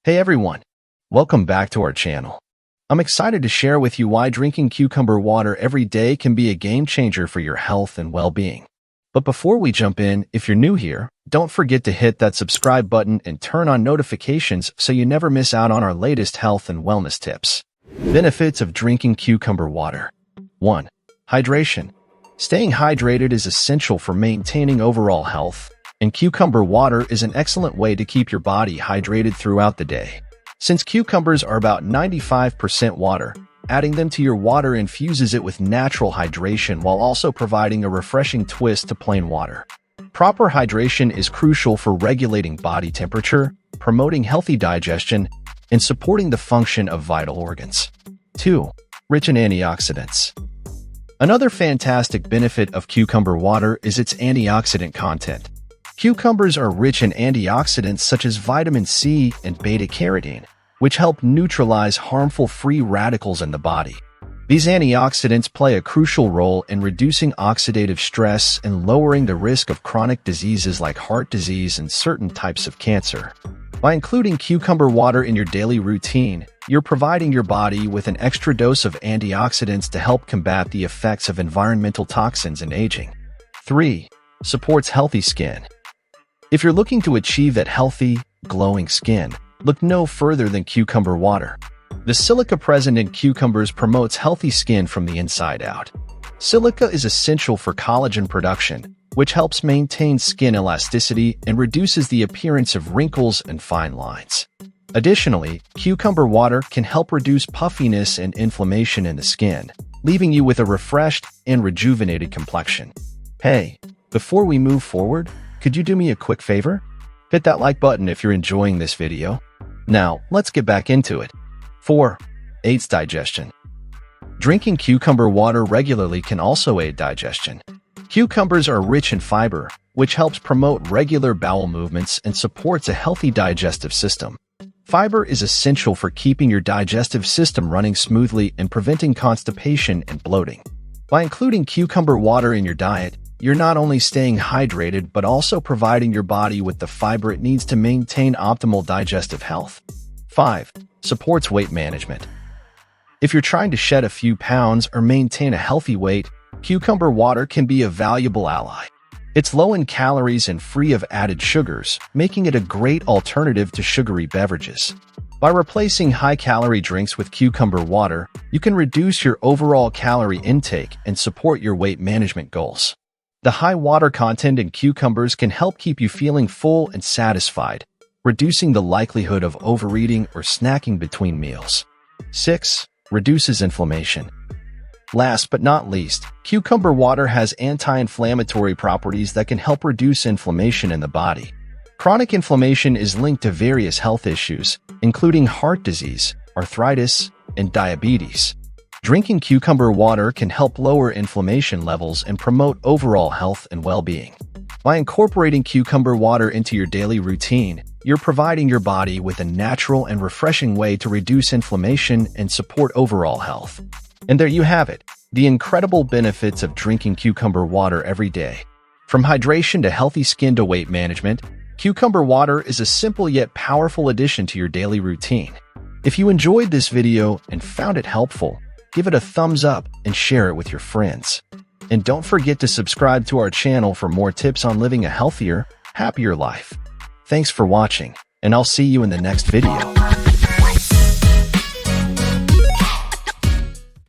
Hey everyone, welcome back to our channel. I'm excited to share with you why drinking cucumber water every day can be a game changer for your health and well-being. But before we jump in, if you're new here, don't forget to hit that subscribe button and turn on notifications so you never miss out on our latest health and wellness tips. Benefits of drinking cucumber water. 1. Hydration. Staying hydrated is essential for maintaining overall health, and cucumber water is an excellent way to keep your body hydrated throughout the day. Since cucumbers are about 95% water, adding them to your water infuses it with natural hydration while also providing a refreshing twist to plain water. Proper hydration is crucial for regulating body temperature, promoting healthy digestion, and supporting the function of vital organs. 2. Rich in antioxidants. Another fantastic benefit of cucumber water is its antioxidant content. Cucumbers are rich in antioxidants such as vitamin C and beta-carotene, which help neutralize harmful free radicals in the body. These antioxidants play a crucial role in reducing oxidative stress and lowering the risk of chronic diseases like heart disease and certain types of cancer. By including cucumber water in your daily routine, you're providing your body with an extra dose of antioxidants to help combat the effects of environmental toxins and aging. 3. Supports healthy skin. If you're looking to achieve that healthy, glowing skin, look no further than cucumber water. The silica present in cucumbers promotes healthy skin from the inside out. Silica is essential for collagen production, which helps maintain skin elasticity and reduces the appearance of wrinkles and fine lines. Additionally, cucumber water can help reduce puffiness and inflammation in the skin, leaving you with a refreshed and rejuvenated complexion. Hey, before we move forward, could you do me a quick favor? Hit that like button if you're enjoying this video. Now, let's get back into it. 4. Aids digestion. Drinking cucumber water regularly can also aid digestion. Cucumbers are rich in fiber, which helps promote regular bowel movements and supports a healthy digestive system. Fiber is essential for keeping your digestive system running smoothly and preventing constipation and bloating. By including cucumber water in your diet, you're not only staying hydrated but also providing your body with the fiber it needs to maintain optimal digestive health. 5. Supports weight management. If you're trying to shed a few pounds or maintain a healthy weight, cucumber water can be a valuable ally. It's low in calories and free of added sugars, making it a great alternative to sugary beverages. By replacing high-calorie drinks with cucumber water, you can reduce your overall calorie intake and support your weight management goals. The high water content in cucumbers can help keep you feeling full and satisfied, reducing the likelihood of overeating or snacking between meals. 6. Reduces inflammation. Last but not least, cucumber water has anti-inflammatory properties that can help reduce inflammation in the body. Chronic inflammation is linked to various health issues, including heart disease, arthritis, and diabetes. Drinking cucumber water can help lower inflammation levels and promote overall health and well-being. By incorporating cucumber water into your daily routine, you're providing your body with a natural and refreshing way to reduce inflammation and support overall health. And there you have it, the incredible benefits of drinking cucumber water every day. From hydration to healthy skin to weight management, cucumber water is a simple yet powerful addition to your daily routine. If you enjoyed this video and found it helpful, give it a thumbs up and share it with your friends. And don't forget to subscribe to our channel for more tips on living a healthier, happier life. Thanks for watching, and I'll see you in the next video.